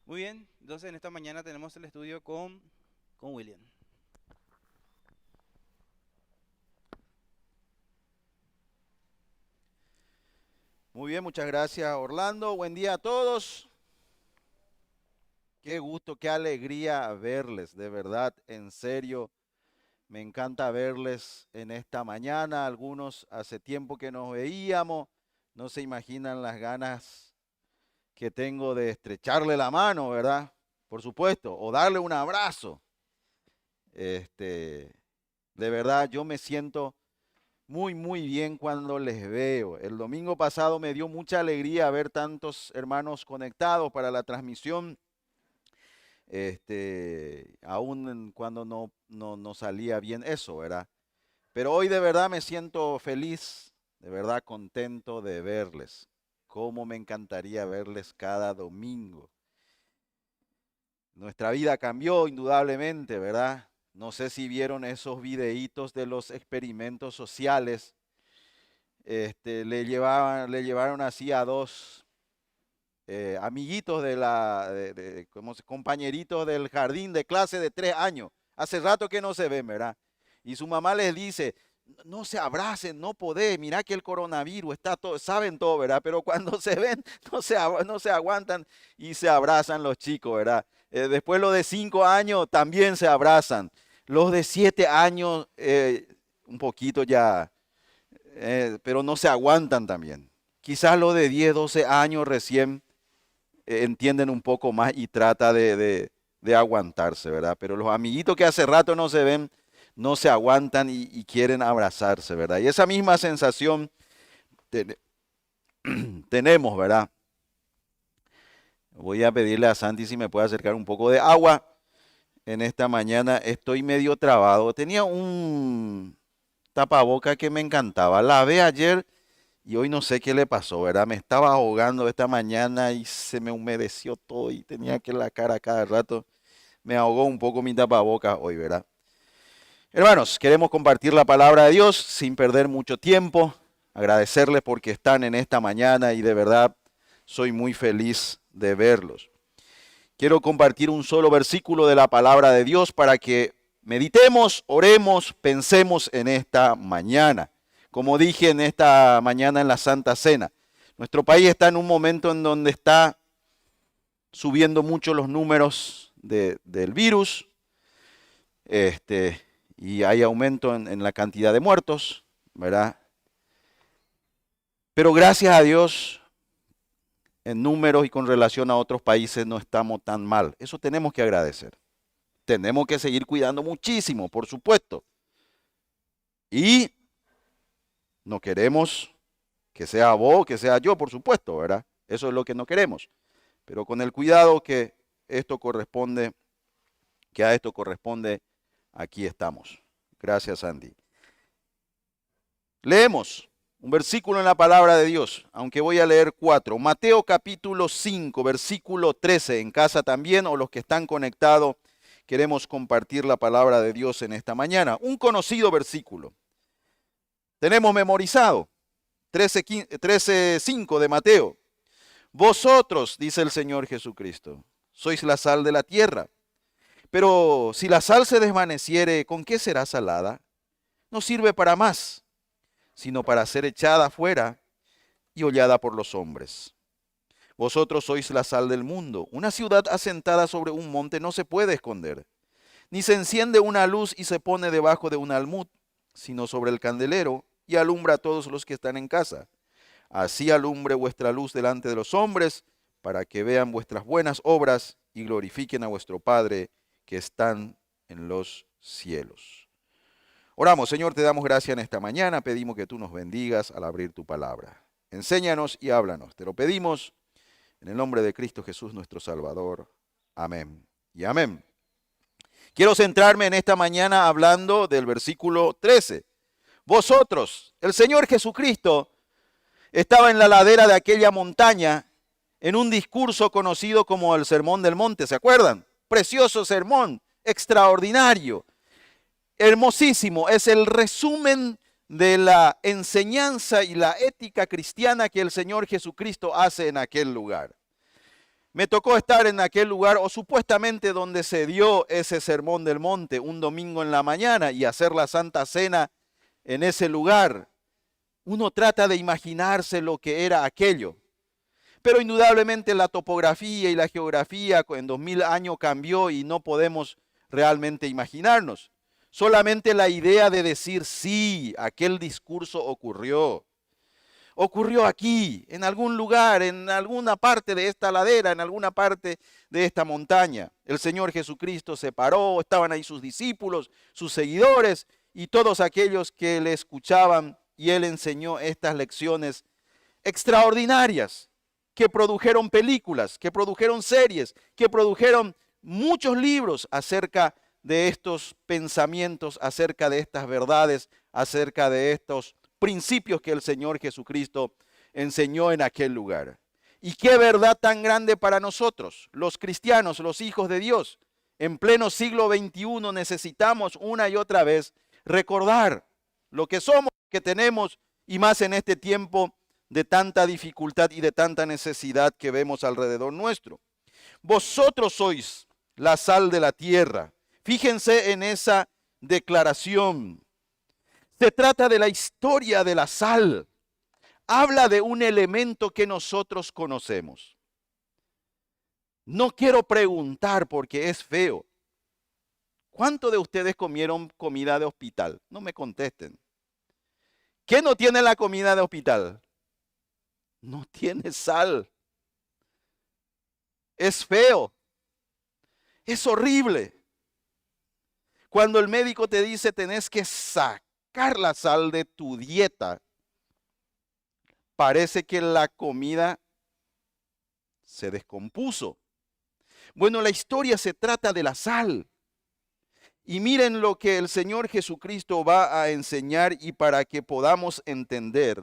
Muy bien, entonces en esta mañana tenemos el estudio con William. Muy bien, muchas gracias Orlando. Buen día a todos. Qué gusto, qué alegría verles, de verdad, en serio. Me encanta verles en esta mañana. Algunos hace tiempo que nos veíamos. No se imaginan las ganas que tengo de estrecharle la mano, ¿verdad? Por supuesto, o darle un abrazo. Este, de verdad, yo me siento muy bien cuando les veo. El domingo pasado me dio mucha alegría ver tantos hermanos conectados para la transmisión, aún cuando no salía bien eso, ¿verdad? Pero hoy de verdad me siento feliz, de verdad contento de verles. Cómo me encantaría verles cada domingo. Nuestra vida cambió indudablemente, ¿verdad? No sé si vieron esos videitos de los experimentos sociales. Le llevaron así a dos amiguitos compañeritos del jardín de clase de 3 años. Hace rato que no se ven, ¿verdad? Y su mamá les dice, no se abracen, no podés, mira que el coronavirus está todo, saben todo, ¿verdad? Pero cuando se ven, no se aguantan y se abrazan los chicos, ¿verdad? Después los de 5 años también se abrazan. Los de 7 años, un poquito ya, pero no se aguantan también. Quizás los de 10, 12 años recién entienden un poco más y trata de aguantarse, ¿verdad? Pero los amiguitos que hace rato no se ven, no se aguantan y quieren abrazarse, ¿verdad? Y esa misma sensación ten- tenemos, ¿verdad? Voy a pedirle a Santi si me puede acercar un poco de agua. En esta mañana estoy medio trabado. Tenía un tapaboca que me encantaba. Lavé ayer y hoy no sé qué le pasó, ¿verdad? Me estaba ahogando esta mañana y se me humedeció todo y tenía que la cara cada rato. Me ahogó un poco mi tapabocas hoy, ¿verdad? Hermanos, queremos compartir la palabra de Dios sin perder mucho tiempo. Agradecerles porque están en esta mañana y de verdad soy muy feliz de verlos. Quiero compartir un solo versículo de la palabra de Dios para que meditemos, oremos, pensemos en esta mañana. Como dije en esta mañana en la Santa Cena, nuestro país está en un momento en donde está subiendo mucho los números del virus, este, y hay aumento en la cantidad de muertos, ¿verdad? Pero gracias a Dios, en números y con relación a otros países no estamos tan mal. Eso tenemos que agradecer. Tenemos que seguir cuidando muchísimo, por supuesto. Y no queremos que sea vos, que sea yo, por supuesto, ¿verdad? Eso es lo que no queremos. Pero con el cuidado esto corresponde, que a esto corresponde, aquí estamos. Gracias, Andy. Leemos un versículo en la palabra de Dios, aunque voy a leer 4. Mateo capítulo 5, versículo 13. En casa también, o los que están conectados, queremos compartir la palabra de Dios en esta mañana. Un conocido versículo. Tenemos memorizado 13:5 de Mateo. Vosotros, dice el Señor Jesucristo, sois la sal de la tierra. Pero si la sal se desvaneciere, ¿con qué será salada? No sirve para más, sino para ser echada fuera y hollada por los hombres. Vosotros sois la sal del mundo. Una ciudad asentada sobre un monte no se puede esconder. Ni se enciende una luz y se pone debajo de un almud, sino sobre el candelero y alumbra a todos los que están en casa. Así alumbre vuestra luz delante de los hombres, para que vean vuestras buenas obras y glorifiquen a vuestro Padre que están en los cielos. Oramos, Señor, te damos gracias en esta mañana, pedimos que tú nos bendigas al abrir tu palabra. Enséñanos y háblanos, te lo pedimos en el nombre de Cristo Jesús nuestro Salvador. Amén y amén. Quiero centrarme en esta mañana hablando del versículo 13. Vosotros, el Señor Jesucristo, estaba en la ladera de aquella montaña en un discurso conocido como el Sermón del Monte, ¿se acuerdan? Precioso sermón, extraordinario, hermosísimo. Es el resumen de la enseñanza y la ética cristiana que el Señor Jesucristo hace en aquel lugar. Me tocó estar en aquel lugar, o supuestamente donde se dio ese sermón del monte, un domingo en la mañana, y hacer la Santa Cena en ese lugar. Uno trata de imaginarse lo que era aquello. Pero indudablemente la topografía y la geografía en 2000 años cambió y no podemos realmente imaginarnos. Solamente la idea de decir sí, aquel discurso ocurrió. Ocurrió aquí, en algún lugar, en alguna parte de esta ladera, en alguna parte de esta montaña. El Señor Jesucristo se paró, estaban ahí sus discípulos, sus seguidores y todos aquellos que le escuchaban, y Él enseñó estas lecciones extraordinarias que produjeron películas, que produjeron series, que produjeron muchos libros acerca de estos pensamientos, acerca de estas verdades, acerca de estos principios que el Señor Jesucristo enseñó en aquel lugar. Y qué verdad tan grande para nosotros, los cristianos, los hijos de Dios. En pleno siglo XXI necesitamos una y otra vez recordar lo que somos, que tenemos, y más en este tiempo de tanta dificultad y de tanta necesidad que vemos alrededor nuestro. Vosotros sois la sal de la tierra. Fíjense en esa declaración. Se trata de la historia de la sal. Habla de un elemento que nosotros conocemos. No quiero preguntar porque es feo. ¿Cuántos de ustedes comieron comida de hospital? No me contesten. ¿Qué no tiene la comida de hospital? No tiene sal. Es feo. Es horrible. Cuando el médico te dice tenés que sacar la sal de tu dieta, parece que la comida se descompuso. Bueno, la historia se trata de la sal. Y miren lo que el Señor Jesucristo va a enseñar, y para que podamos entender.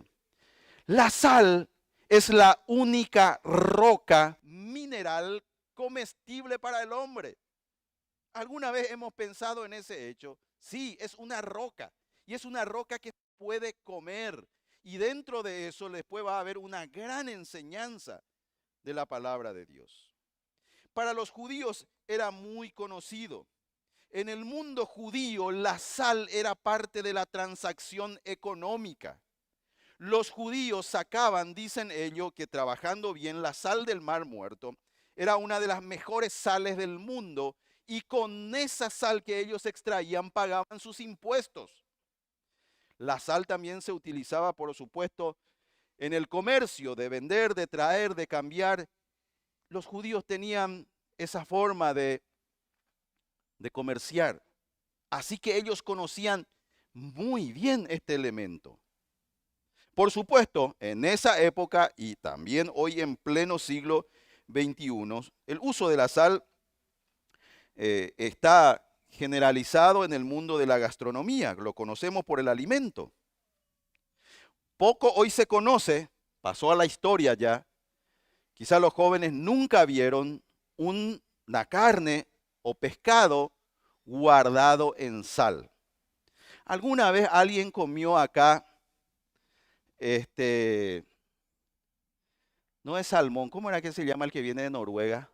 La sal es la única roca mineral comestible para el hombre. ¿Alguna vez hemos pensado en ese hecho? Sí, es una roca. Y es una roca que puede comer. Y dentro de eso después va a haber una gran enseñanza de la palabra de Dios. Para los judíos era muy conocido. En el mundo judío la sal era parte de la transacción económica. Los judíos sacaban, dicen ellos, que trabajando bien la sal del Mar Muerto era una de las mejores sales del mundo, y con esa sal que ellos extraían pagaban sus impuestos. La sal también se utilizaba, por supuesto, en el comercio, de vender, de traer, de cambiar. Los judíos tenían esa forma de comerciar. Así que ellos conocían muy bien este elemento. Por supuesto, en esa época y también hoy en pleno siglo XXI, el uso de la sal está generalizado en el mundo de la gastronomía. Lo conocemos por el alimento. Poco hoy se conoce, pasó a la historia ya. Quizás los jóvenes nunca vieron una carne o pescado guardado en sal. ¿Alguna vez alguien comió acá, no es salmón, ¿cómo era que se llama el que viene de Noruega?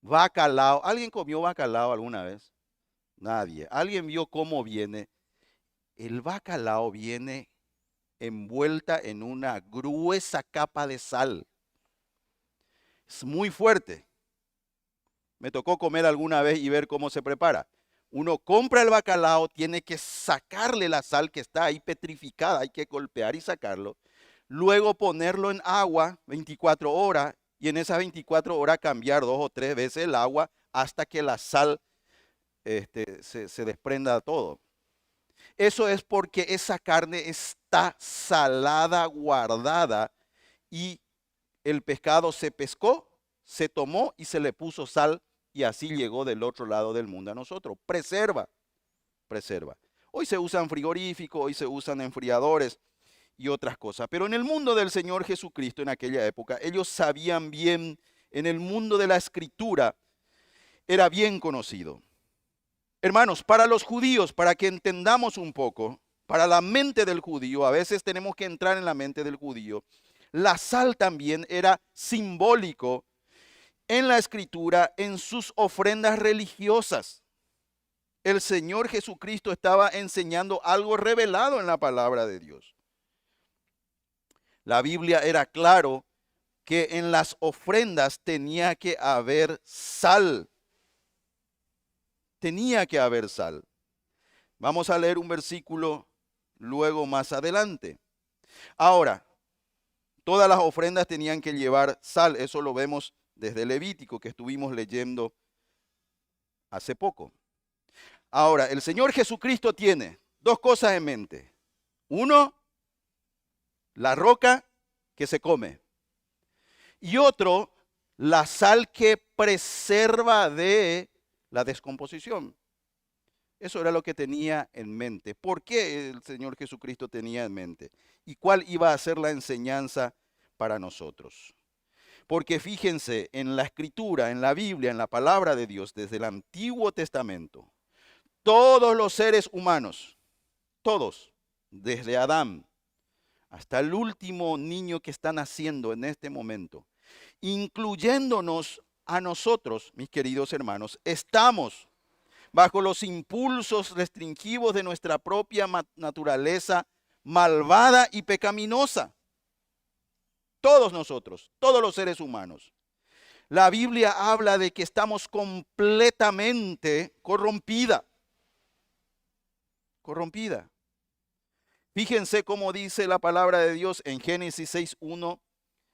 Bacalao. ¿Alguien comió bacalao alguna vez? Nadie. ¿Alguien vio cómo viene? El bacalao viene envuelta en una gruesa capa de sal. Es muy fuerte. Me tocó comer alguna vez y ver cómo se prepara. Uno compra el bacalao, tiene que sacarle la sal que está ahí petrificada, hay que golpear y sacarlo. Luego ponerlo en agua 24 horas y en esas 24 horas cambiar 2 o 3 veces el agua hasta que la sal se desprenda todo. Eso es porque esa carne está salada, guardada, y el pescado se pescó, se tomó y se le puso sal, y así llegó del otro lado del mundo a nosotros. Preserva, preserva. Hoy se usan frigoríficos, hoy se usan enfriadores y otras cosas. Pero en el mundo del Señor Jesucristo en aquella época, ellos sabían bien, en el mundo de la Escritura, era bien conocido. Hermanos, para los judíos, para que entendamos un poco, para la mente del judío, a veces tenemos que entrar en la mente del judío, la sal también era simbólico en la Escritura, en sus ofrendas religiosas. El Señor Jesucristo estaba enseñando algo revelado en la palabra de Dios. La Biblia era claro que en las ofrendas tenía que haber sal. Tenía que haber sal. Vamos a leer un versículo luego más adelante. Ahora, todas las ofrendas tenían que llevar sal. Eso lo vemos desde Levítico, que estuvimos leyendo hace poco. Ahora, el Señor Jesucristo tiene dos cosas en mente. Uno, la roca que se come. Y otro, la sal que preserva de la descomposición. Eso era lo que tenía en mente. ¿Por qué el Señor Jesucristo tenía en mente? ¿Y cuál iba a ser la enseñanza para nosotros? Porque fíjense, en la Escritura, en la Biblia, en la palabra de Dios, desde el Antiguo Testamento, todos los seres humanos, todos, desde Adán hasta el último niño que está naciendo en este momento, incluyéndonos a nosotros, mis queridos hermanos, estamos bajo los impulsos restringivos de nuestra propia naturaleza malvada y pecaminosa. Todos nosotros, todos los seres humanos. La Biblia habla de que estamos completamente corrompida. Fíjense cómo dice la palabra de Dios en Génesis 6:1,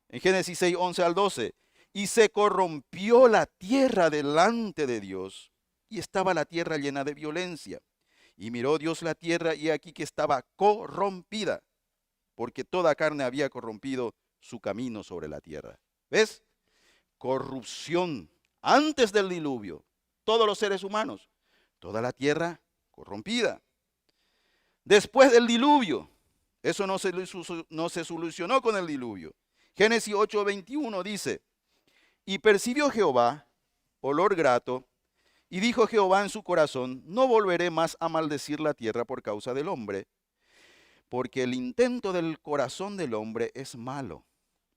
en Génesis 6:11 al 12. Y se corrompió la tierra delante de Dios, y estaba la tierra llena de violencia. Y miró Dios la tierra, y aquí que estaba corrompida, porque toda carne había corrompido su camino sobre la tierra. ¿Ves? Corrupción antes del diluvio. Todos los seres humanos, toda la tierra corrompida. Después del diluvio, eso no se solucionó con el diluvio. Génesis 8:21 dice, y percibió Jehová olor grato, y dijo Jehová en su corazón, no volveré más a maldecir la tierra por causa del hombre, porque el intento del corazón del hombre es malo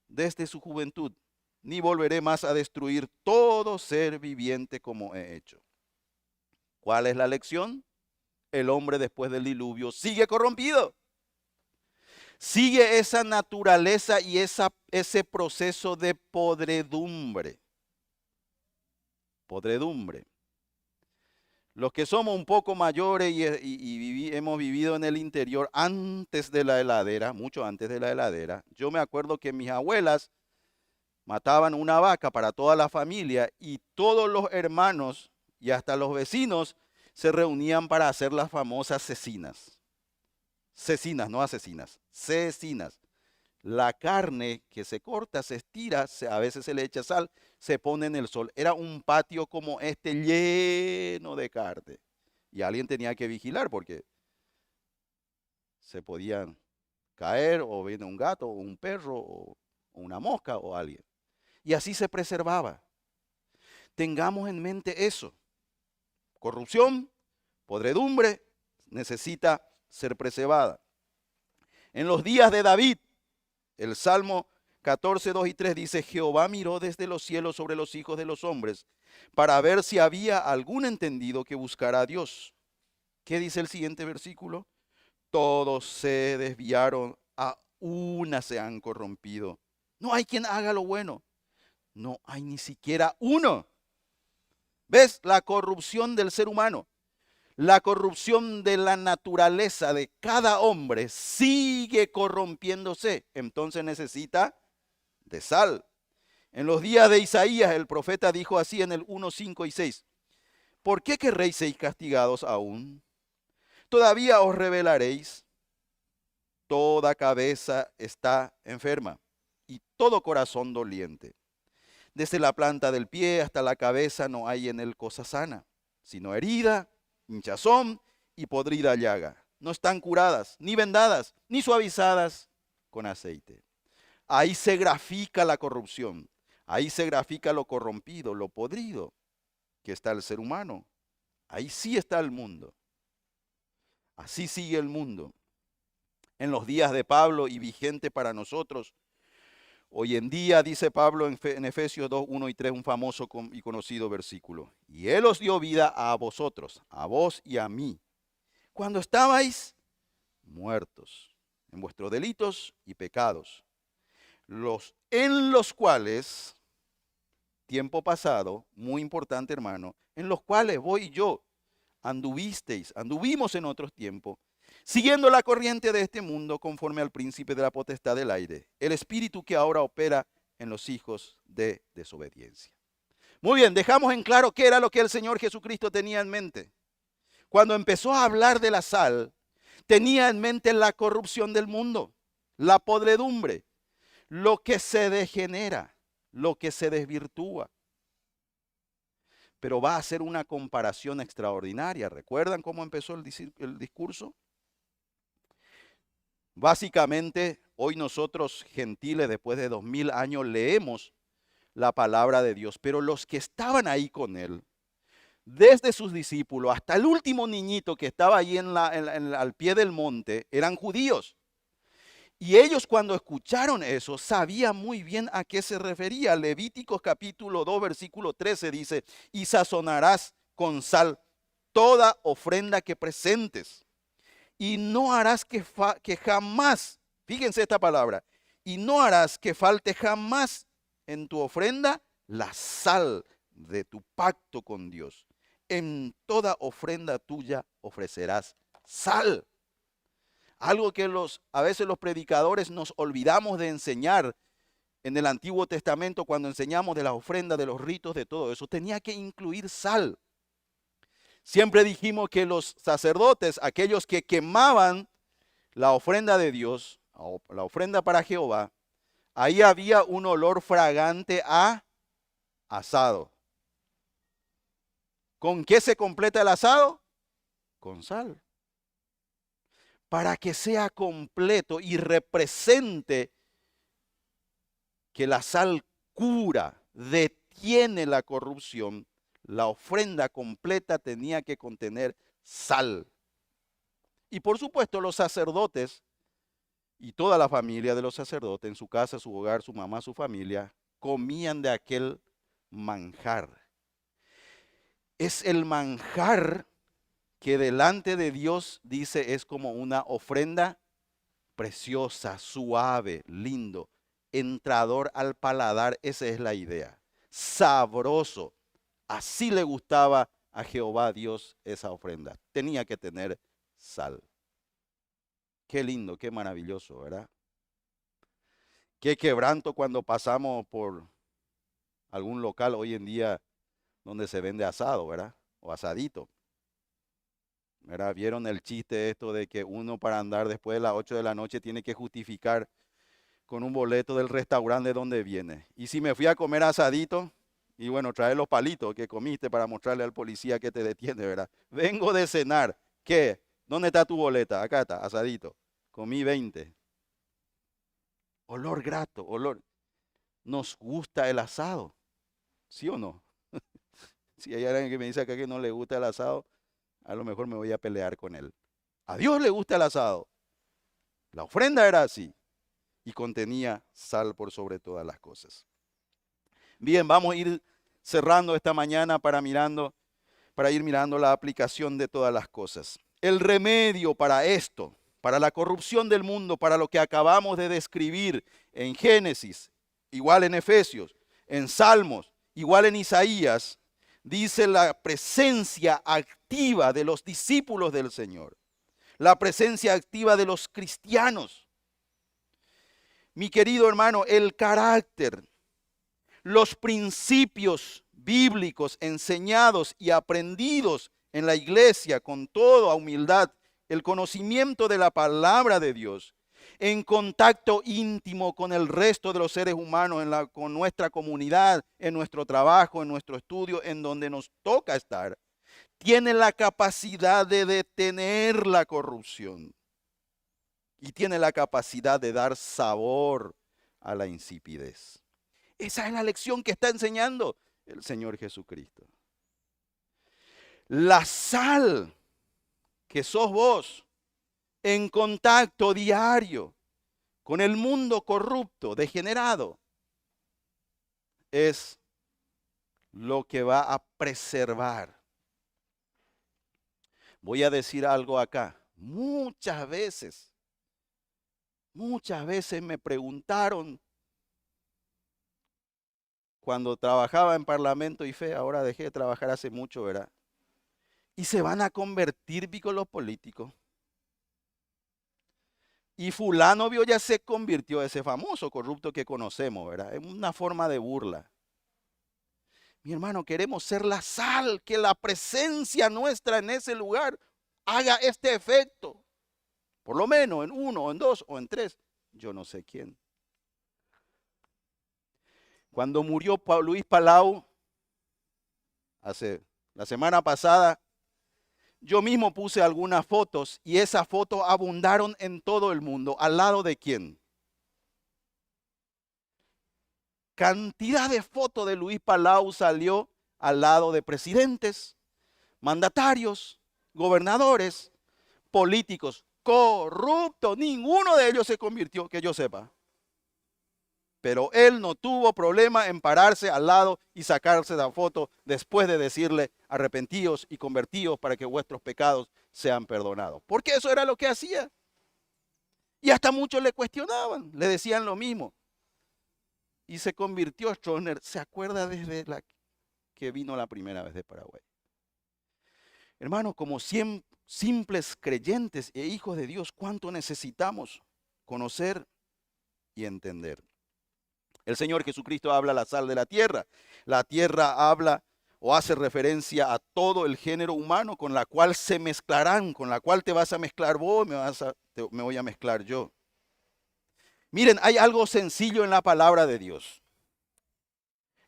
desde su juventud, ni volveré más a destruir todo ser viviente como he hecho. ¿Cuál es la lección? El hombre después del diluvio sigue corrompido. Sigue esa naturaleza y ese proceso de podredumbre. Podredumbre. Los que somos un poco mayores y hemos vivido en el interior antes de la heladera, mucho antes de la heladera, yo me acuerdo que mis abuelas mataban una vaca para toda la familia y todos los hermanos y hasta los vecinos se reunían para hacer las famosas cecinas. Cecinas, no asesinas, cecinas. La carne que se corta, se estira, a veces se le echa sal, se pone en el sol. Era un patio como este lleno de carne. Y alguien tenía que vigilar porque se podían caer o viene un gato o un perro o una mosca o alguien. Y así se preservaba. Tengamos en mente eso. Corrupción, podredumbre, necesita ser preservada. En los días de David, el Salmo 14, 2 y 3 dice, Jehová miró desde los cielos sobre los hijos de los hombres para ver si había algún entendido que buscara a Dios. ¿Qué dice el siguiente versículo? Todos se desviaron, a una se han corrompido. No hay quien haga lo bueno. No hay ni siquiera uno. ¿Ves? La corrupción del ser humano. La corrupción de la naturaleza de cada hombre sigue corrompiéndose. Entonces necesita de sal. En los días de Isaías, el profeta dijo así en el 1, 5 y 6. ¿Por qué querréis ser castigados aún? Todavía os rebelaréis. Toda cabeza está enferma y todo corazón doliente. Desde la planta del pie hasta la cabeza no hay en él cosa sana, sino herida, hinchazón y podrida llaga. No están curadas, ni vendadas, ni suavizadas con aceite. Ahí se grafica la corrupción. Ahí se grafica lo corrompido, lo podrido que está el ser humano. Ahí sí está el mundo. Así sigue el mundo. En los días de Pablo y vigente para nosotros, Hoy en día, dice Pablo en Efesios 2, 1 y 3, un famoso y conocido versículo. Y Él os dio vida a vosotros, a vos y a mí, cuando estabais muertos en vuestros delitos y pecados, en los cuales, tiempo pasado, muy importante hermano, en los cuales vos y yo anduvimos en otros tiempos, siguiendo la corriente de este mundo conforme al príncipe de la potestad del aire, el espíritu que ahora opera en los hijos de desobediencia. Muy bien, dejamos en claro qué era lo que el Señor Jesucristo tenía en mente. Cuando empezó a hablar de la sal, tenía en mente la corrupción del mundo, la podredumbre, lo que se degenera, lo que se desvirtúa. Pero va a hacer una comparación extraordinaria. ¿Recuerdan cómo empezó el discurso? Básicamente, hoy nosotros gentiles, después de 2000 años, leemos la palabra de Dios, pero los que estaban ahí con él, desde sus discípulos hasta el último niñito que estaba ahí al pie del monte, eran judíos. Y ellos cuando escucharon eso, sabían muy bien a qué se refería. Levíticos capítulo 2, versículo 13 dice, y sazonarás con sal toda ofrenda que presentes. Y no harás que jamás, fíjense esta palabra, y no harás que falte jamás en tu ofrenda la sal de tu pacto con Dios. En toda ofrenda tuya ofrecerás sal. Algo que a veces los predicadores nos olvidamos de enseñar en el Antiguo Testamento cuando enseñamos de las ofrendas, de los ritos, de todo eso. Tenía que incluir sal. Siempre dijimos que los sacerdotes, aquellos que quemaban la ofrenda de Dios, la ofrenda para Jehová, ahí había un olor fragante a asado. ¿Con qué se completa el asado? Con sal. Para que sea completo y represente que la sal cura, detiene la corrupción, la ofrenda completa tenía que contener sal. Y por supuesto los sacerdotes y toda la familia de los sacerdotes, en su casa, su hogar, su mamá, su familia, comían de aquel manjar. Es el manjar que delante de Dios, dice, es como una ofrenda preciosa, suave, lindo, entrador al paladar. Esa es la idea. Sabroso. Así le gustaba a Jehová Dios esa ofrenda. Tenía que tener sal. Qué lindo, qué maravilloso, ¿verdad? Qué quebranto cuando pasamos por algún local hoy en día donde se vende asado, ¿verdad? O asadito. ¿Verdad? ¿Vieron el chiste esto de que uno para andar después de las 8 de la noche tiene que justificar con un boleto del restaurante de donde viene? Y si me fui a comer asadito, y bueno, trae los palitos que comiste para mostrarle al policía que te detiene, ¿verdad? Vengo de cenar. ¿Qué? ¿Dónde está tu boleta? Acá está, asadito. Comí 20. Olor grato, olor. Nos gusta el asado, ¿sí o no? Si hay alguien que me dice acá que no le gusta el asado, a lo mejor me voy a pelear con él. A Dios le gusta el asado. La ofrenda era así y contenía sal por sobre todas las cosas. Bien, vamos a ir cerrando esta mañana para ir mirando la aplicación de todas las cosas. El remedio para esto, para la corrupción del mundo, para lo que acabamos de describir en Génesis, igual en Efesios, en Salmos, igual en Isaías, dice la presencia activa de los discípulos del Señor, la presencia activa de los cristianos. Mi querido hermano, el carácter, los principios bíblicos enseñados y aprendidos en la iglesia con toda humildad, el conocimiento de la palabra de Dios, en contacto íntimo con el resto de los seres humanos, con nuestra comunidad, en nuestro trabajo, en nuestro estudio, en donde nos toca estar, tiene la capacidad de detener la corrupción y tiene la capacidad de dar sabor a la insipidez. Esa es la lección que está enseñando el Señor Jesucristo. La sal que sos vos en contacto diario con el mundo corrupto, degenerado, es lo que va a preservar. Voy a decir algo acá. Muchas veces me preguntaron cuando trabajaba en Parlamento y Fe, ahora dejé de trabajar hace mucho, ¿verdad? Y se van a convertir los políticos. Y fulano vio ya se convirtió, ese famoso corrupto que conocemos, ¿verdad? Es una forma de burla. Mi hermano, queremos ser la sal, que la presencia nuestra en ese lugar haga este efecto. Por lo menos en 1, en 2 o en 3. Yo no sé quién. Cuando murió Luis Palau, la semana pasada, yo mismo puse algunas fotos y esas fotos abundaron en todo el mundo. ¿Al lado de quién? Cantidad de fotos de Luis Palau salió al lado de presidentes, mandatarios, gobernadores, políticos corruptos. Ninguno de ellos se convirtió, que yo sepa. Pero él no tuvo problema en pararse al lado y sacarse la foto después de decirle arrepentíos y convertíos para que vuestros pecados sean perdonados. Porque eso era lo que hacía. Y hasta muchos le cuestionaban, le decían lo mismo. Y se convirtió Stroessner, ¿se acuerda desde la que vino la primera vez de Paraguay? Hermanos, como simples creyentes e hijos de Dios, ¿cuánto necesitamos conocer y entender? El Señor Jesucristo habla la sal de la tierra. La tierra habla o hace referencia a todo el género humano con la cual se mezclarán, con la cual te vas a mezclar vos, me voy a mezclar yo. Miren, hay algo sencillo en la palabra de Dios.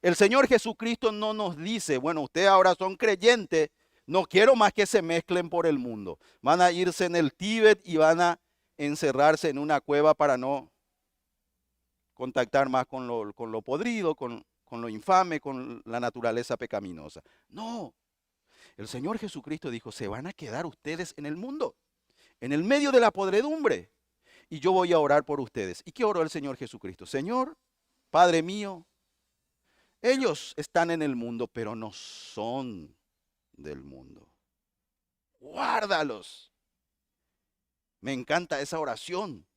El Señor Jesucristo no nos dice, bueno, ustedes ahora son creyentes, no quiero más que se mezclen por el mundo. Van a irse en el Tíbet y van a encerrarse en una cueva para no contactar más con lo podrido, con lo infame, con la naturaleza pecaminosa. No, el Señor Jesucristo dijo, se van a quedar ustedes en el mundo, en el medio de la podredumbre, y yo voy a orar por ustedes. ¿Y qué oró el Señor Jesucristo? Señor, Padre mío, ellos están en el mundo, pero no son del mundo. Guárdalos. Me encanta esa oración.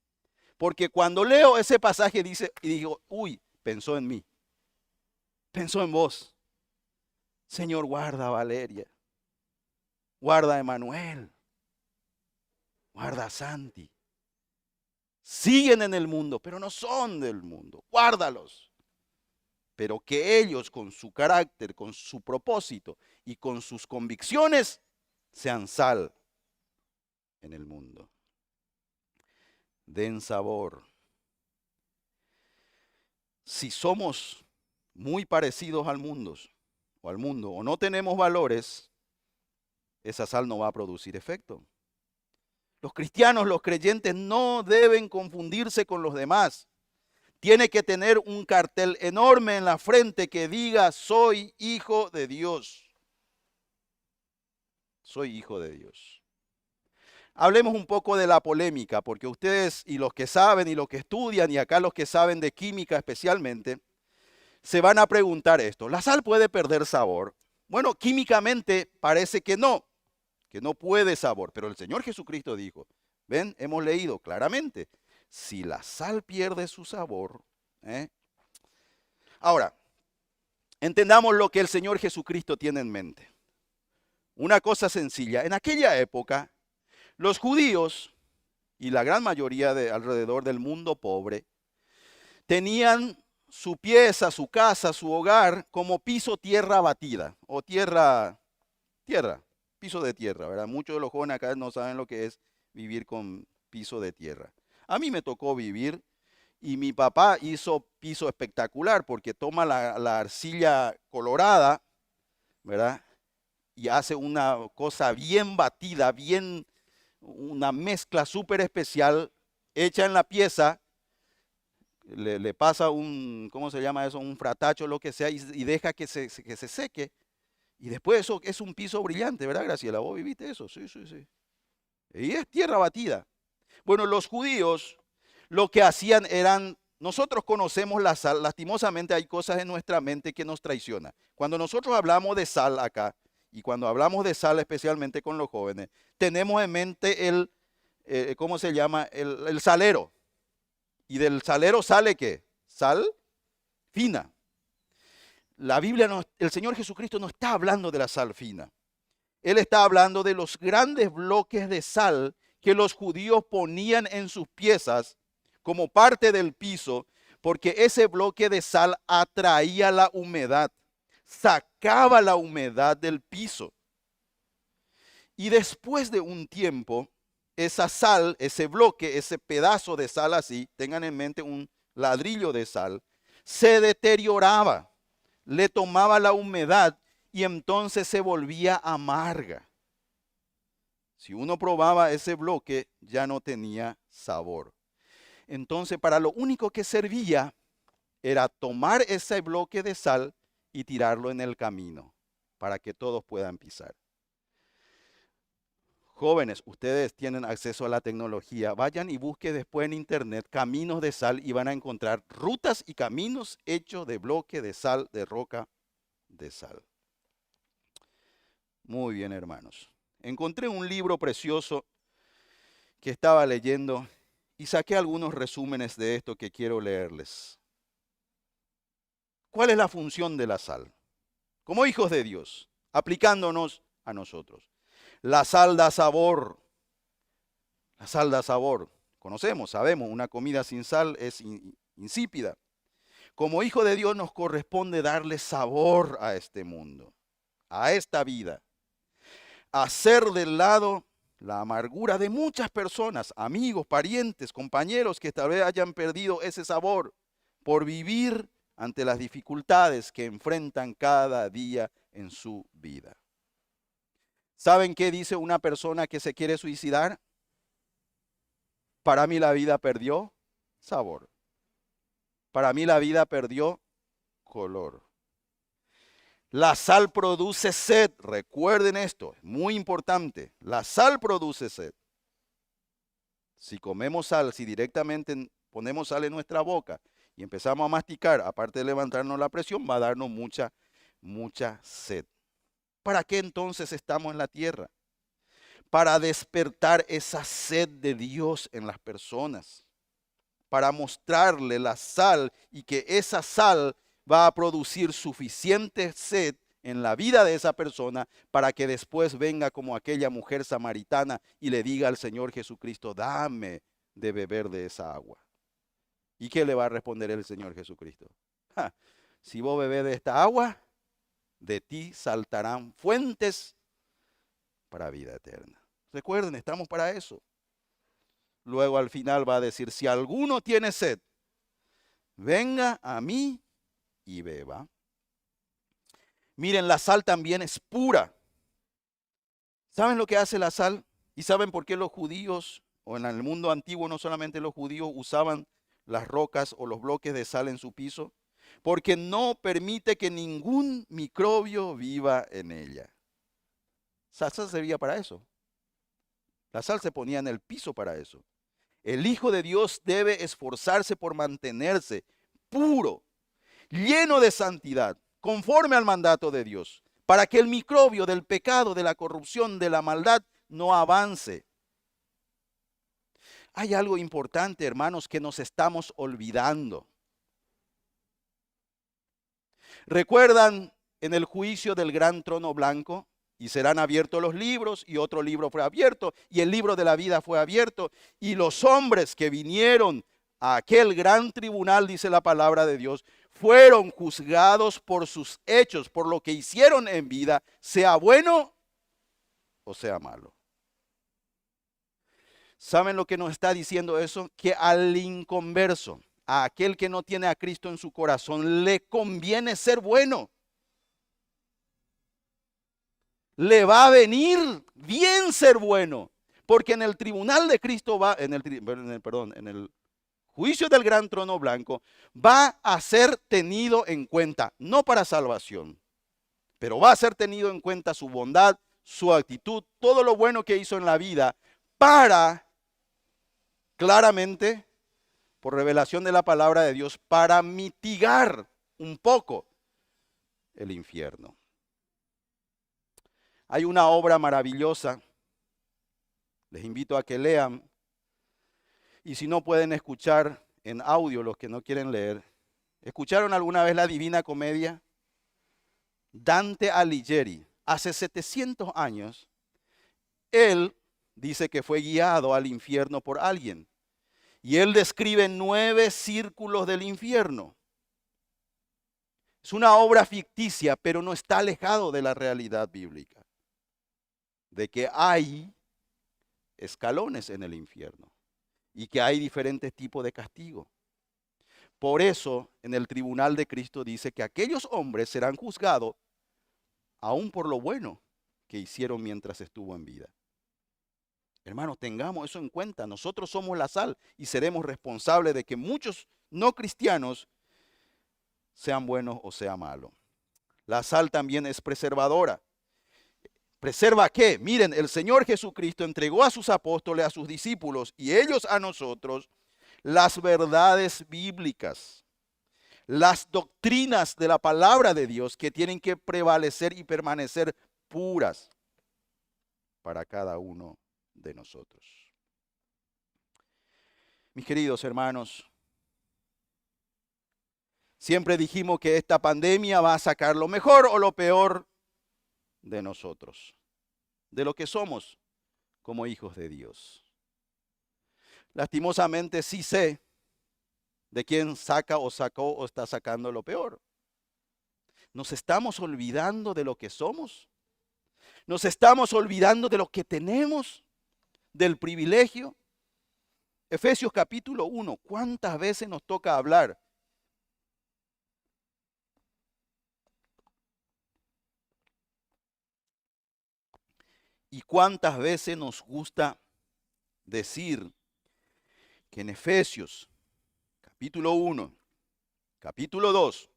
Porque cuando leo ese pasaje dice, y digo, uy, pensó en mí. Pensó en vos. Señor, guarda a Valeria. Guarda a Emanuel. Guarda a Santi. Siguen en el mundo, pero no son del mundo. Guárdalos. Pero que ellos con su carácter, con su propósito y con sus convicciones sean sal en el mundo. Den sabor. Si somos muy parecidos al mundo o no tenemos valores, esa sal no va a producir efecto. Los cristianos, los creyentes no deben confundirse con los demás. Tiene que tener un cartel enorme en la frente que diga, soy hijo de Dios. Soy hijo de Dios. Hablemos un poco de la polémica, porque ustedes y los que saben y los que estudian, y acá los que saben de química especialmente, se van a preguntar esto. ¿La sal puede perder sabor? Bueno, químicamente parece que no puede sabor, pero el Señor Jesucristo dijo, ven, hemos leído claramente, si la sal pierde su sabor, Ahora, entendamos lo que el Señor Jesucristo tiene en mente. Una cosa sencilla, en aquella época, los judíos y la gran mayoría de alrededor del mundo pobre tenían su pieza, su casa, su hogar como piso tierra batida o piso de tierra, ¿verdad? Muchos de los jóvenes acá no saben lo que es vivir con piso de tierra. A mí me tocó vivir y mi papá hizo piso espectacular porque toma la arcilla colorada, ¿verdad? Y hace una cosa bien batida, una mezcla súper especial, hecha en la pieza, le pasa ¿cómo se llama eso? Un fratacho, lo que sea, y deja que se seque. Y después eso es un piso brillante, ¿verdad, Graciela? ¿Vos viviste eso? Sí, sí, sí. Y es tierra batida. Bueno, los judíos lo que hacían eran, nosotros conocemos la sal, lastimosamente hay cosas en nuestra mente que nos traicionan. Cuando nosotros hablamos de sal acá, y cuando hablamos de sal especialmente con los jóvenes, tenemos en mente ¿cómo se llama? El salero. Y del salero sale ¿qué? Sal fina. La Biblia, el Señor Jesucristo no está hablando de la sal fina. Él está hablando de los grandes bloques de sal que los judíos ponían en sus piezas como parte del piso, porque ese bloque de sal atraía la humedad, sacaba la humedad del piso. Y después de un tiempo, esa sal, ese bloque, ese pedazo de sal así, tengan en mente un ladrillo de sal, se deterioraba, le tomaba la humedad y entonces se volvía amarga. Si uno probaba ese bloque, ya no tenía sabor. Entonces, para lo único que servía era tomar ese bloque de sal y tirarlo en el camino para que todos puedan pisar. Jóvenes, ustedes tienen acceso a la tecnología. Vayan y busquen después en internet caminos de sal y van a encontrar rutas y caminos hechos de bloque de sal, de roca de sal. Muy bien, hermanos. Encontré un libro precioso que estaba leyendo y saqué algunos resúmenes de esto que quiero leerles. ¿Cuál es la función de la sal? Como hijos de Dios, aplicándonos a nosotros. La sal da sabor. La sal da sabor. Conocemos, sabemos, una comida sin sal es insípida. Como hijo de Dios nos corresponde darle sabor a este mundo, a esta vida. Hacer del lado la amargura de muchas personas, amigos, parientes, compañeros que tal vez hayan perdido ese sabor por vivir ante las dificultades que enfrentan cada día en su vida. ¿Saben qué dice una persona que se quiere suicidar? Para mí la vida perdió sabor. Para mí la vida perdió color. La sal produce sed. Recuerden esto, es muy importante. La sal produce sed. Si comemos sal, si directamente ponemos sal en nuestra boca y empezamos a masticar, aparte de levantarnos la presión, va a darnos mucha sed. ¿Para qué entonces estamos en la tierra? Para despertar esa sed de Dios en las personas. Para mostrarle la sal y que esa sal va a producir suficiente sed en la vida de esa persona para que después venga como aquella mujer samaritana y le diga al Señor Jesucristo, dame de beber de esa agua. ¿Y qué le va a responder el Señor Jesucristo? Si vos bebés de esta agua, de ti saltarán fuentes para vida eterna. Recuerden, estamos para eso. Luego al final va a decir, si alguno tiene sed, venga a mí y beba. Miren, la sal también es pura. ¿Saben lo que hace la sal? ¿Y saben por qué los judíos, o en el mundo antiguo no solamente los judíos, usaban las rocas o los bloques de sal en su piso? Porque no permite que ningún microbio viva en ella. La sal servía para eso. La sal se ponía en el piso para eso. El Hijo de Dios debe esforzarse por mantenerse puro, lleno de santidad, conforme al mandato de Dios, para que el microbio del pecado, de la corrupción, de la maldad no avance. Hay algo importante, hermanos, que nos estamos olvidando. ¿Recuerdan en el juicio del gran trono blanco? Y serán abiertos los libros, y otro libro fue abierto, y el libro de la vida fue abierto, y los hombres que vinieron a aquel gran tribunal, dice la palabra de Dios, fueron juzgados por sus hechos, por lo que hicieron en vida, sea bueno o sea malo. ¿Saben lo que nos está diciendo eso? Que al inconverso, a aquel que no tiene a Cristo en su corazón, le conviene ser bueno. Le va a venir bien ser bueno, porque en el tribunal de Cristo en el juicio del gran trono blanco, va a ser tenido en cuenta, no para salvación, pero va a ser tenido en cuenta su bondad, su actitud, todo lo bueno que hizo en la vida, para claramente por revelación de la palabra de Dios para mitigar un poco el infierno. Hay una obra maravillosa, les invito a que lean, y si no pueden escuchar en audio los que no quieren leer, ¿escucharon alguna vez la Divina Comedia? Dante Alighieri, hace 700 años, él dice que fue guiado al infierno por alguien. Y él describe 9 círculos del infierno. Es una obra ficticia, pero no está alejado de la realidad bíblica. De que hay escalones en el infierno y que hay diferentes tipos de castigo. Por eso, en el tribunal de Cristo dice que aquellos hombres serán juzgados aún por lo bueno que hicieron mientras estuvo en vida. Hermanos, tengamos eso en cuenta. Nosotros somos la sal y seremos responsables de que muchos no cristianos sean buenos o sean malos. La sal también es preservadora. ¿Preserva qué? Miren, el Señor Jesucristo entregó a sus apóstoles, a sus discípulos y ellos a nosotros las verdades bíblicas, las doctrinas de la palabra de Dios que tienen que prevalecer y permanecer puras para cada uno de nosotros. Mis queridos hermanos, siempre dijimos que esta pandemia va a sacar lo mejor o lo peor de nosotros, de lo que somos como hijos de Dios. Lastimosamente sí sé de quién saca o sacó o está sacando lo peor. Nos estamos olvidando de lo que somos. Nos estamos olvidando de lo que tenemos, del privilegio. Efesios capítulo 1, ¿cuántas veces nos toca hablar? Y cuántas veces nos gusta decir que en Efesios capítulo 1, capítulo 2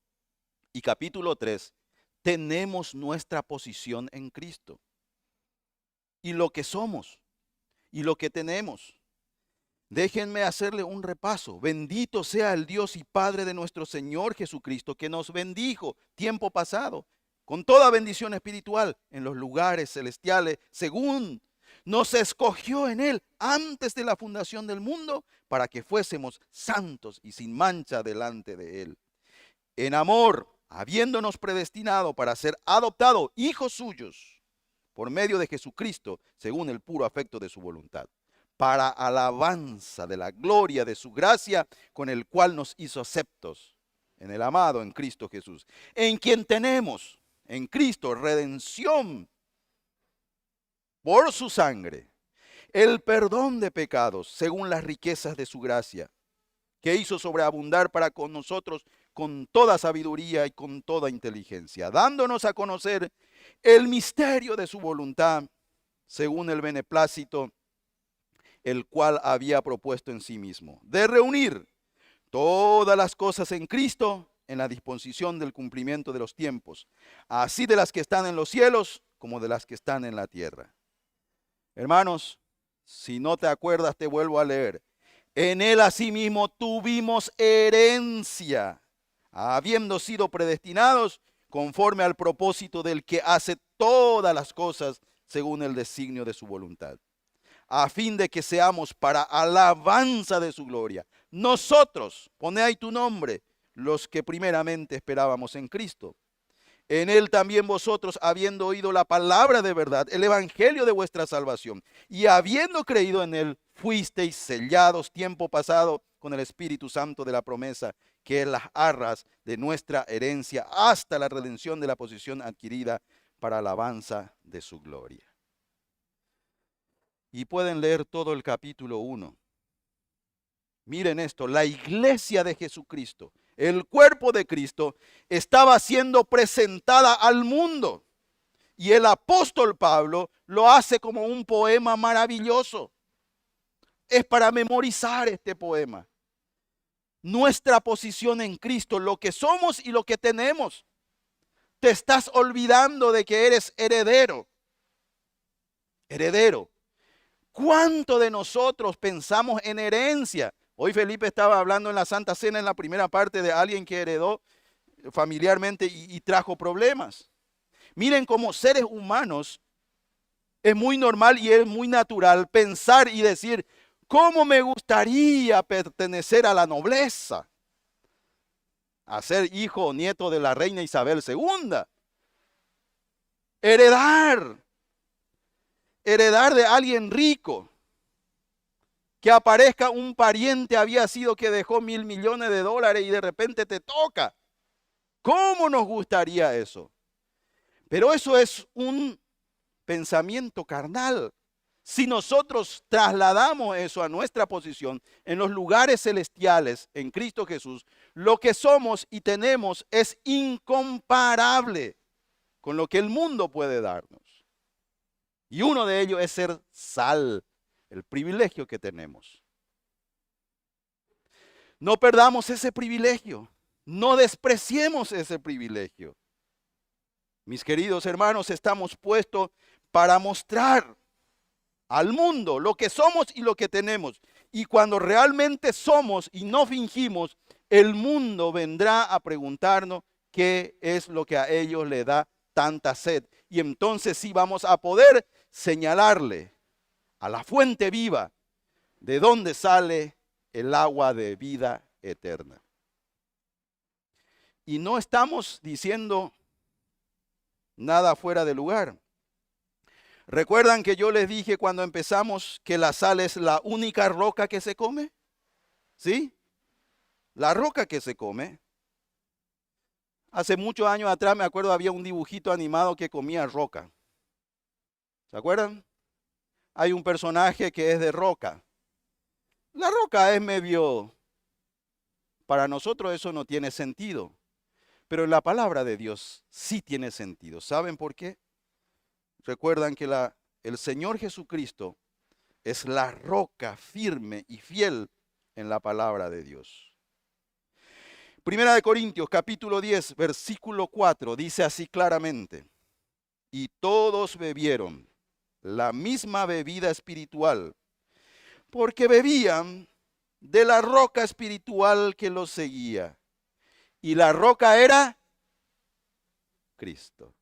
y capítulo 3 tenemos nuestra posición en Cristo. Y lo que somos y lo que tenemos. Déjenme hacerle un repaso. Bendito sea el Dios y Padre de nuestro Señor Jesucristo, que nos bendijo tiempo pasado con toda bendición espiritual en los lugares celestiales, según nos escogió en Él antes de la fundación del mundo, para que fuésemos santos y sin mancha delante de Él. En amor, habiéndonos predestinado para ser adoptados hijos suyos por medio de Jesucristo, según el puro afecto de su voluntad, para alabanza de la gloria de su gracia, con el cual nos hizo aceptos en el amado, en Cristo Jesús, en quien tenemos en Cristo redención por su sangre, el perdón de pecados, según las riquezas de su gracia, que hizo sobreabundar para con nosotros con toda sabiduría y con toda inteligencia, dándonos a conocer el misterio de su voluntad, según el beneplácito, el cual había propuesto en sí mismo, de reunir todas las cosas en Cristo, en la disposición del cumplimiento de los tiempos, así de las que están en los cielos como de las que están en la tierra. Hermanos, si no te acuerdas, te vuelvo a leer. En él asimismo tuvimos herencia, habiendo sido predestinados conforme al propósito del que hace todas las cosas según el designio de su voluntad, a fin de que seamos para alabanza de su gloria. Nosotros, pone ahí tu nombre, los que primeramente esperábamos en Cristo. En él también vosotros, habiendo oído la palabra de verdad, el evangelio de vuestra salvación, y habiendo creído en él, fuisteis sellados tiempo pasado con el Espíritu Santo de la promesa, que es las arras de nuestra herencia, hasta la redención de la posesión adquirida para alabanza de su gloria. Y pueden leer todo el capítulo 1. Miren esto, la iglesia de Jesucristo, el cuerpo de Cristo, estaba siendo presentada al mundo. Y el apóstol Pablo lo hace como un poema maravilloso. Es para memorizar este poema. Nuestra posición en Cristo, lo que somos y lo que tenemos. Te estás olvidando de que eres heredero. Heredero. ¿Cuánto de nosotros pensamos en herencia? Hoy Felipe estaba hablando en la Santa Cena en la primera parte de alguien que heredó familiarmente y trajo problemas. Miren, como seres humanos es muy normal y es muy natural pensar y decir, ¿cómo me gustaría pertenecer a la nobleza? A ser hijo o nieto de la reina Isabel II. Heredar de alguien rico. Que aparezca un pariente había sido que dejó $1.000 millones y de repente te toca. ¿Cómo nos gustaría eso? Pero eso es un pensamiento carnal. Si nosotros trasladamos eso a nuestra posición en los lugares celestiales en Cristo Jesús, lo que somos y tenemos es incomparable con lo que el mundo puede darnos. Y uno de ellos es ser sal, el privilegio que tenemos. No perdamos ese privilegio, no despreciemos ese privilegio. Mis queridos hermanos, estamos puestos para mostrar al mundo lo que somos y lo que tenemos. Y cuando realmente somos y no fingimos, el mundo vendrá a preguntarnos qué es lo que a ellos le da tanta sed. Y entonces sí vamos a poder señalarle a la fuente viva de donde sale el agua de vida eterna. Y no estamos diciendo nada fuera de lugar. ¿Recuerdan que yo les dije cuando empezamos que la sal es la única roca que se come? ¿Sí? La roca que se come. Hace muchos años atrás me acuerdo había un dibujito animado que comía roca. ¿Se acuerdan? Hay un personaje que es de roca. La roca es medio... Para nosotros eso no tiene sentido. Pero en la palabra de Dios sí tiene sentido. ¿Saben por qué? Recuerdan que el Señor Jesucristo es la roca firme y fiel en la palabra de Dios. Primera de Corintios, capítulo 10, versículo 4, dice así claramente: y todos bebieron la misma bebida espiritual, porque bebían de la roca espiritual que los seguía. Y la roca era Cristo.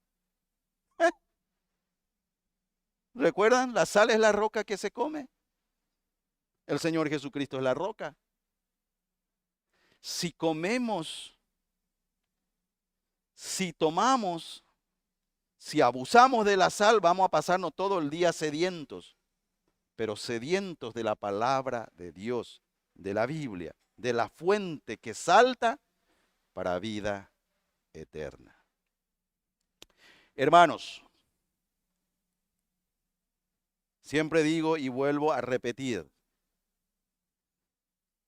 ¿Recuerdan? La sal es la roca que se come. El Señor Jesucristo es la roca. Si comemos, si tomamos, si abusamos de la sal, vamos a pasarnos todo el día sedientos. Pero sedientos de la palabra de Dios, de la Biblia, de la fuente que salta para vida eterna. Hermanos, siempre digo y vuelvo a repetir,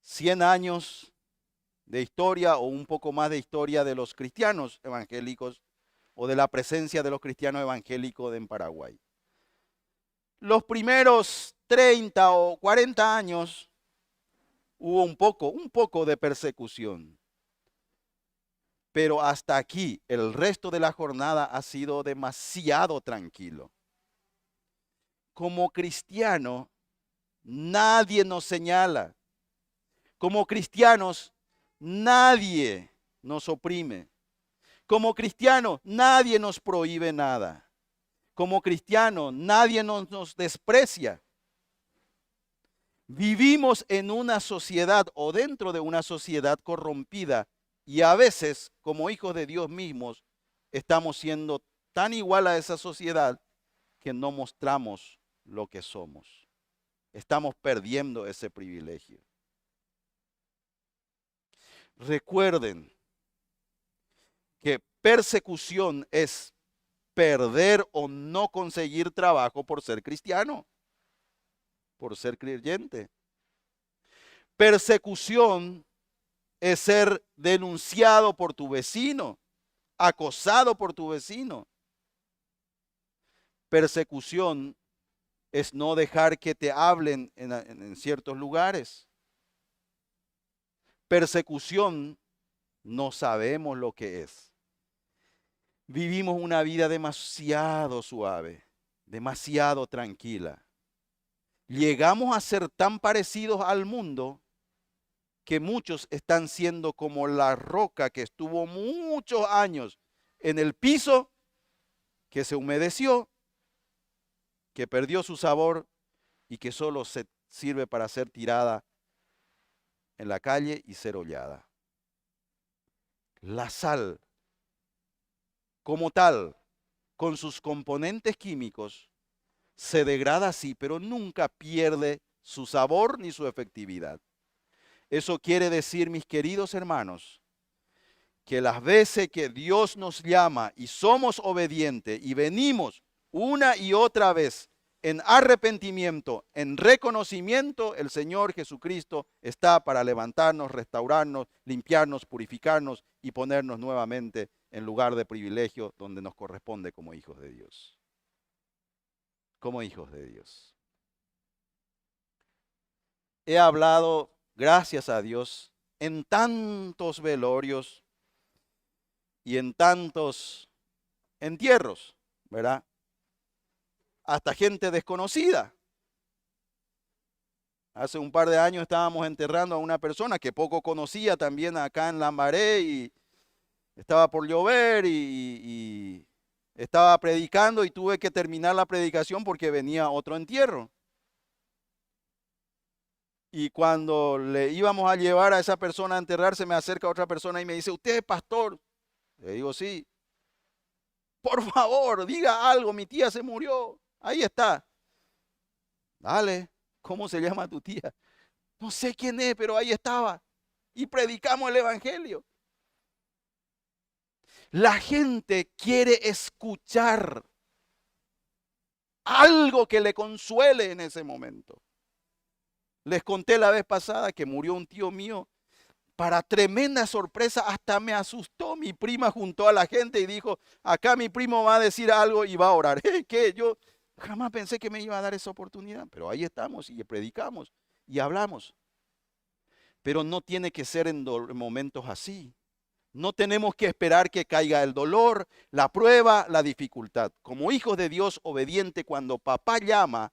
100 años de historia o un poco más de historia de los cristianos evangélicos o de la presencia de los cristianos evangélicos en Paraguay. Los primeros 30 o 40 años hubo un poco de persecución. Pero hasta aquí, el resto de la jornada ha sido demasiado tranquilo. Como cristiano, nadie nos señala. Como cristianos, nadie nos oprime. Como cristiano, nadie nos prohíbe nada. Como cristiano, nadie nos desprecia. Vivimos en una sociedad o dentro de una sociedad corrompida y a veces, como hijos de Dios mismos, estamos siendo tan igual a esa sociedad que no mostramos lo que somos. Estamos perdiendo ese privilegio. Recuerden que persecución es perder o no conseguir trabajo por ser cristiano, por ser creyente. Persecución es ser denunciado por tu vecino, acosado por tu vecino. Persecución es no dejar que te hablen en ciertos lugares. Persecución no sabemos lo que es. Vivimos una vida demasiado suave, demasiado tranquila. Llegamos a ser tan parecidos al mundo que muchos están siendo como la roca que estuvo muchos años en el piso, que se humedeció, que perdió su sabor y que solo se sirve para ser tirada en la calle y ser hollada. La sal, como tal, con sus componentes químicos, se degrada así, pero nunca pierde su sabor ni su efectividad. Eso quiere decir, mis queridos hermanos, que las veces que Dios nos llama y somos obedientes y venimos una y otra vez en arrepentimiento, en reconocimiento, el Señor Jesucristo está para levantarnos, restaurarnos, limpiarnos, purificarnos y ponernos nuevamente en lugar de privilegio donde nos corresponde como hijos de Dios. Como hijos de Dios. He hablado, gracias a Dios, en tantos velorios y en tantos entierros, ¿verdad? Hasta gente desconocida. Hace un par de años estábamos enterrando a una persona que poco conocía también acá en Lambaré y estaba por llover y estaba predicando y tuve que terminar la predicación porque venía otro entierro. Y cuando le íbamos a llevar a esa persona a enterrar, se me acerca otra persona y me dice, ¿usted es pastor? Le digo, sí. Por favor, diga algo, mi tía se murió. Ahí está. Dale, ¿cómo se llama tu tía? No sé quién es, pero ahí estaba. Y predicamos el evangelio. La gente quiere escuchar algo que le consuele en ese momento. Les conté la vez pasada que murió un tío mío. Para tremenda sorpresa, hasta me asustó. Mi prima juntó a la gente y dijo, acá mi primo va a decir algo y va a orar. ¿Qué? Yo jamás pensé que me iba a dar esa oportunidad, pero ahí estamos y predicamos y hablamos. Pero no tiene que ser en momentos así. No tenemos que esperar que caiga el dolor, la prueba, la dificultad. Como hijos de Dios obediente, cuando papá llama,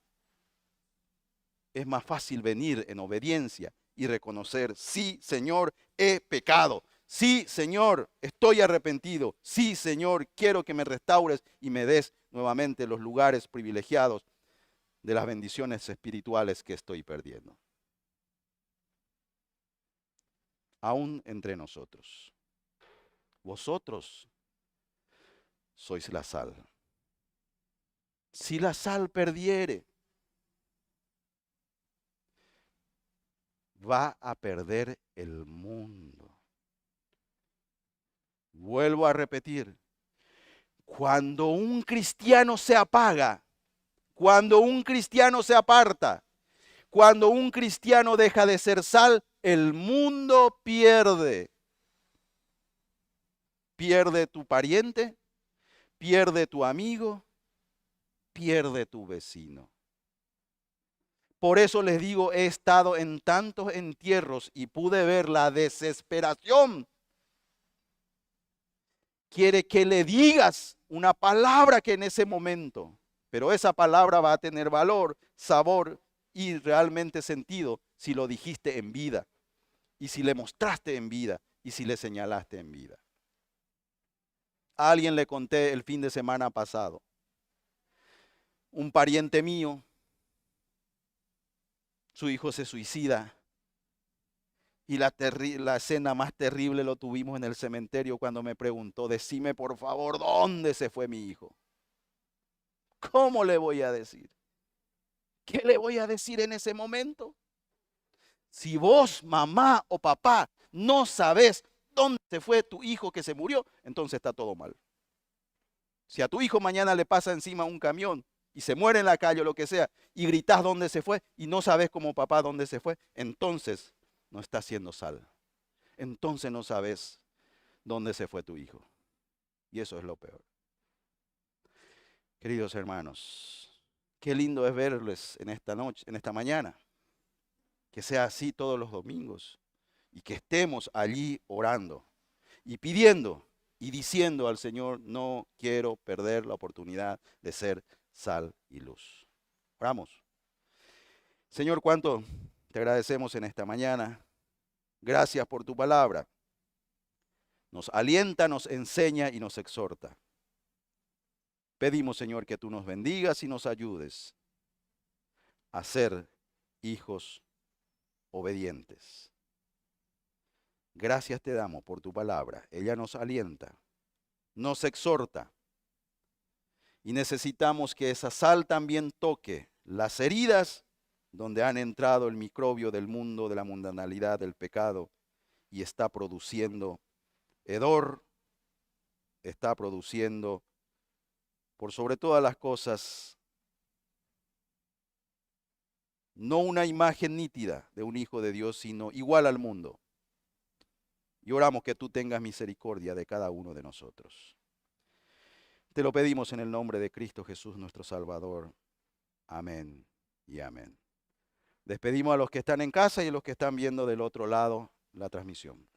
es más fácil venir en obediencia y reconocer, sí, Señor, he pecado. Sí, Señor, estoy arrepentido. Sí, Señor, quiero que me restaures y me des nuevamente los lugares privilegiados de las bendiciones espirituales que estoy perdiendo. Aún entre nosotros. Vosotros sois la sal. Si la sal perdiere, va a perder el mundo. Vuelvo a repetir, cuando un cristiano se apaga, cuando un cristiano se aparta, cuando un cristiano deja de ser sal, el mundo pierde. Pierde tu pariente, pierde tu amigo, pierde tu vecino. Por eso les digo, he estado en tantos entierros y pude ver la desesperación. Quiere que le digas una palabra que en ese momento, pero esa palabra va a tener valor, sabor y realmente sentido si lo dijiste en vida y si le mostraste en vida y si le señalaste en vida. A alguien le conté el fin de semana pasado. Un pariente mío, su hijo se suicida y la escena más terrible lo tuvimos en el cementerio cuando me preguntó, decime por favor, ¿dónde se fue mi hijo? ¿Cómo le voy a decir? ¿Qué le voy a decir en ese momento? Si vos, mamá o papá, no sabés dónde se fue tu hijo que se murió, entonces está todo mal. Si a tu hijo mañana le pasa encima un camión y se muere en la calle o lo que sea, y gritás dónde se fue y no sabes como papá dónde se fue, entonces no estás siendo sal. Entonces no sabes dónde se fue tu hijo. Y eso es lo peor. Queridos hermanos, qué lindo es verles en esta noche, en esta mañana. Que sea así todos los domingos y que estemos allí orando y pidiendo y diciendo al Señor, no quiero perder la oportunidad de ser sal y luz. Oramos. Señor, cuánto te agradecemos en esta mañana. Gracias por tu palabra. Nos alienta, nos enseña y nos exhorta. Pedimos, Señor, que tú nos bendigas y nos ayudes a ser hijos obedientes. Gracias te damos por tu palabra. Ella nos alienta, nos exhorta. Y necesitamos que esa sal también toque las heridas donde han entrado el microbio del mundo, de la mundanalidad, del pecado, y está produciendo hedor, está produciendo, por sobre todas las cosas, no una imagen nítida de un hijo de Dios, sino igual al mundo. Y oramos que tú tengas misericordia de cada uno de nosotros. Te lo pedimos en el nombre de Cristo Jesús, nuestro Salvador. Amén y amén. Despedimos a los que están en casa y a los que están viendo del otro lado la transmisión.